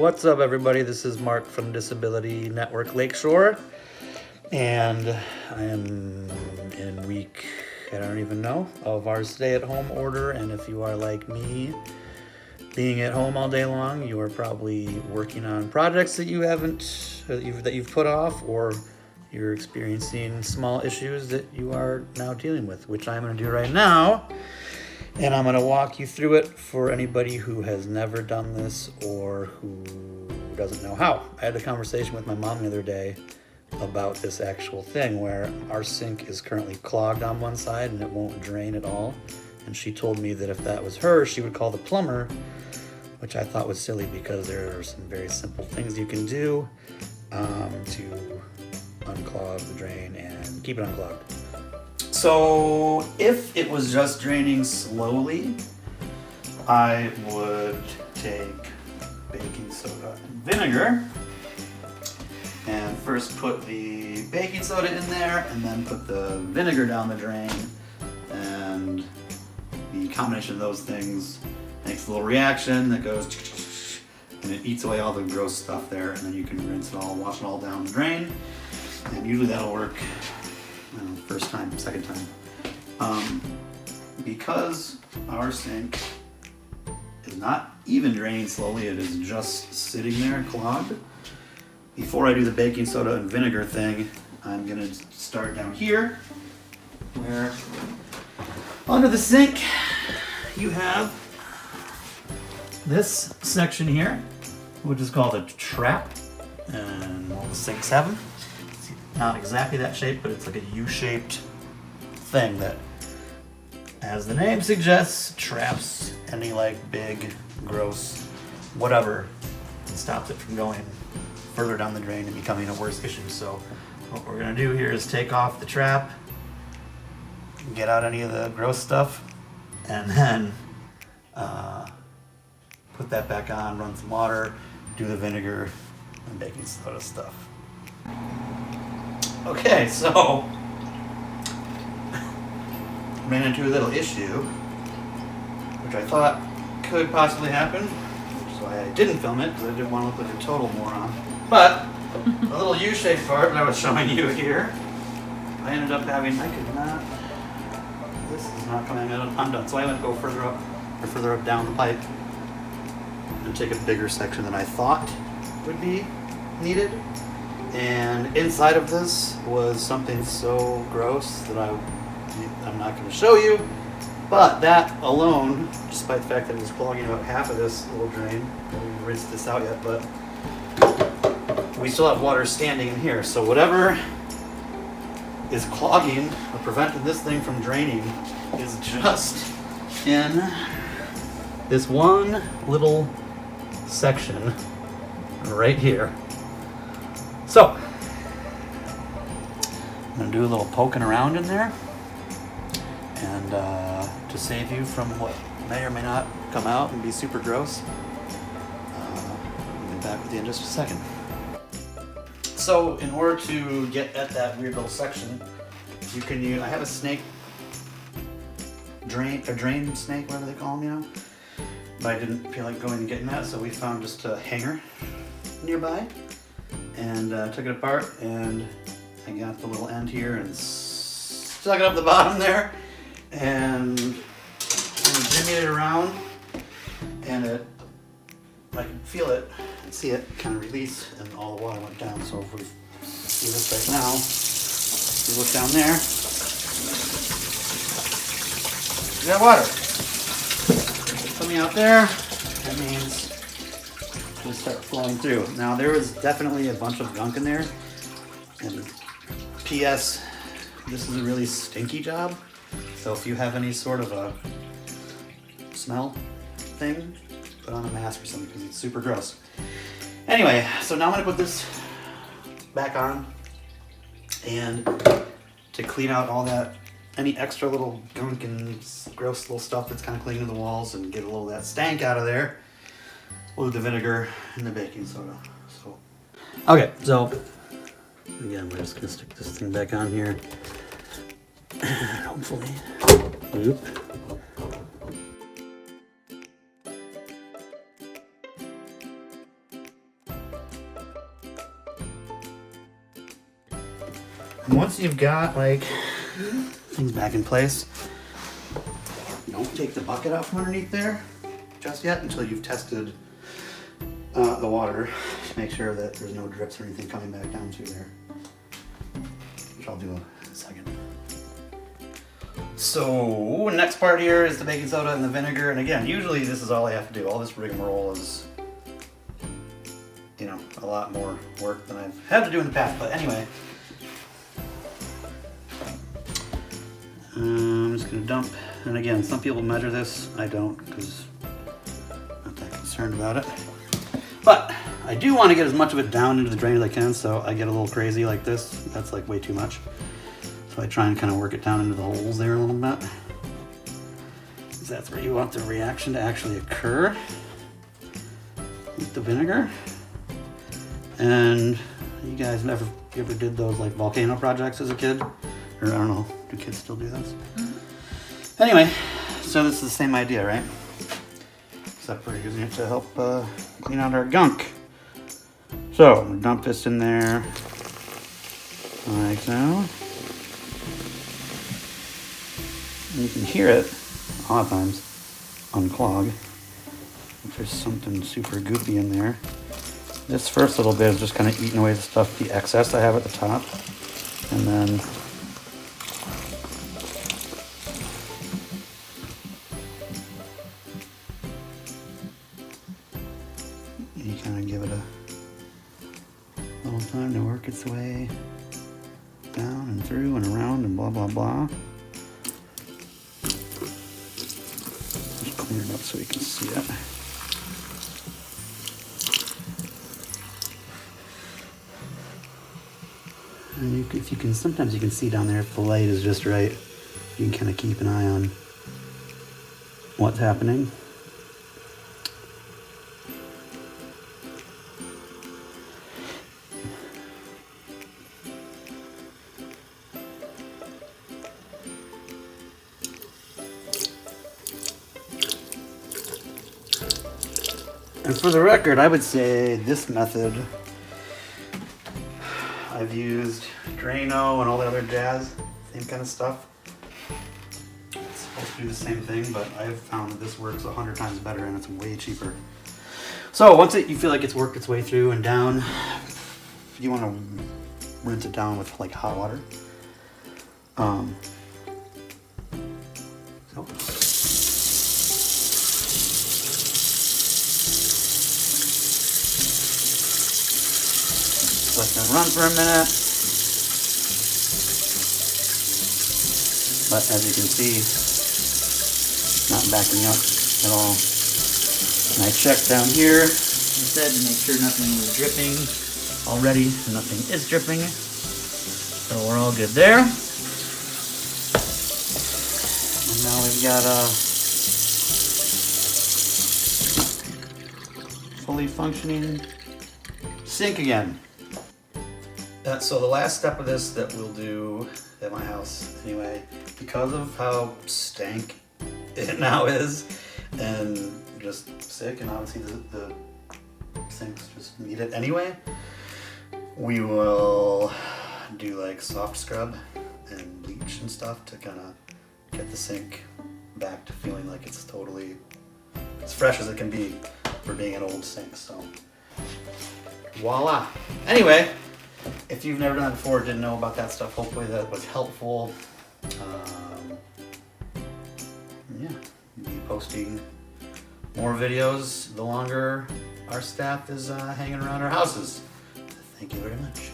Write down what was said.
what's up everybody? This is Mark from Disability Network Lakeshore, and I am in week, I don't even know, of our stay-at-home order. And if you are like me, being at home all day long, you are probably working on projects that you've put off, or you're experiencing small issues that you are now dealing with, which I'm going to do right now. And I'm going to walk you through it for anybody who has never done this or who doesn't know how. I had a conversation with my mom the other day about this actual thing where our sink is currently clogged on one side and it won't drain at all. And she told me that if that was her, she would call the plumber, which I thought was silly because there are some very simple things you can do to unclog the drain and keep it unclogged. So if it was just draining slowly, I would take baking soda and vinegar and first put the baking soda in there and then put the vinegar down the drain, and the combination of those things makes a little reaction that goes and it eats away all the gross stuff there, and then you can rinse it all, wash it all down the drain, and usually that'll work first time, second time. Because our sink is not even draining slowly, it is just sitting there clogged. Before I do the baking soda and vinegar thing, I'm gonna start down here, where under the sink you have this section here, which is called a trap, and all the sinks have them. Not exactly that shape, but it's like a U-shaped thing that, as the name suggests, traps any like big, gross, whatever, and stops it from going further down the drain and becoming a worse issue. So what we're gonna do here is take off the trap, get out any of the gross stuff, and then put that back on, run some water, do the vinegar and baking soda stuff. Okay, so ran into a little issue, which I thought could possibly happen, which is why I didn't film it, because I didn't want to look like a total moron. But the little U-shaped part that I was showing you here, I ended up having, this is not coming undone, so I went to go further up down the pipe and take a bigger section than I thought would be needed. And inside of this was something so gross that I'm not going to show you. But that alone, despite the fact that it was clogging about half of this little drain, I haven't rinsed this out yet, but we still have water standing in here. So whatever is clogging or preventing this thing from draining is just in this one little section right here. So, I'm going to do a little poking around in there, and to save you from what may or may not come out and be super gross, I'll be back with you in just a second. So, in order to get at that weird little section, you can use, I have a snake, a drain snake, whatever they call them, you know, but I didn't feel like going and getting that, so we found just a hanger nearby. And took it apart, and I got the little end here and stuck it up the bottom there, and jimmied it around, and I could feel it and see it kind of release, and all the water went down. So if we see this right now, you look down there, you got water. Coming out there, that means will start flowing through. Now there was definitely a bunch of gunk in there, and P.S. this is a really stinky job, so if you have any sort of a smell thing, put on a mask or something because it's super gross. Anyway, so now I'm going to put this back on, and to clean out all that, any extra little gunk and gross little stuff that's kind of clinging to the walls and get a little of that stank out of there, we'll do the vinegar and the baking soda. So, okay, so again, we're just gonna stick this thing back on here. Hopefully, oop. And once you've got like things back in place, don't take the bucket out from underneath there just yet until you've tested the water to make sure that there's no drips or anything coming back down through there, which I'll do in a second. So next part here is the baking soda and the vinegar, and again, usually this is all I have to do. All this rigmarole is, you know, a lot more work than I've had to do in the past, but anyway. I'm just gonna dump, and again, some people measure this. I don't, because I'm not that concerned about it. But I do want to get as much of it down into the drain as I can, so I get a little crazy like this. That's like way too much. So I try and kind of work it down into the holes there a little bit. Because that's where you want the reaction to actually occur with the vinegar. And you guys ever did those like volcano projects as a kid? Or I don't know, do kids still do those? Mm-hmm. Anyway, so this is the same idea, right? Except we're using it to help clean out our gunk. So I'm gonna dump this in there like so. And you can hear it a lot of times unclog if there's something super goopy in there. This first little bit is just kind of eating away the stuff, the excess I have at the top, and then you kind of give it a little time to work its way down and through and around and blah blah blah. Just clean it up so you can see it. And if you can, sometimes you can see down there if the light is just right. You can kind of keep an eye on what's happening. And for the record, I would say this method, I've used Drano and all the other jazz, same kind of stuff. It's supposed to do the same thing, but I've found that this works 100 times better and it's way cheaper. So once you feel like it's worked its way through and down, you want to rinse it down with like hot water. Let them run for a minute. But as you can see, it's not backing up at all. And I checked down here instead to make sure nothing was dripping already. Nothing is dripping. So we're all good there. And now we've got a fully functioning sink again. So the last step of this that we'll do at my house anyway, because of how stank it now is and just sick, and obviously the sinks just need it anyway, we will do like soft scrub and bleach and stuff to kind of get the sink back to feeling like it's totally as fresh as it can be for being an old sink. So voila. Anyway, if you've never done it before, didn't know about that stuff, hopefully that was helpful. Yeah, we'll be posting more videos the longer our staff is hanging around our houses. Thank you very much.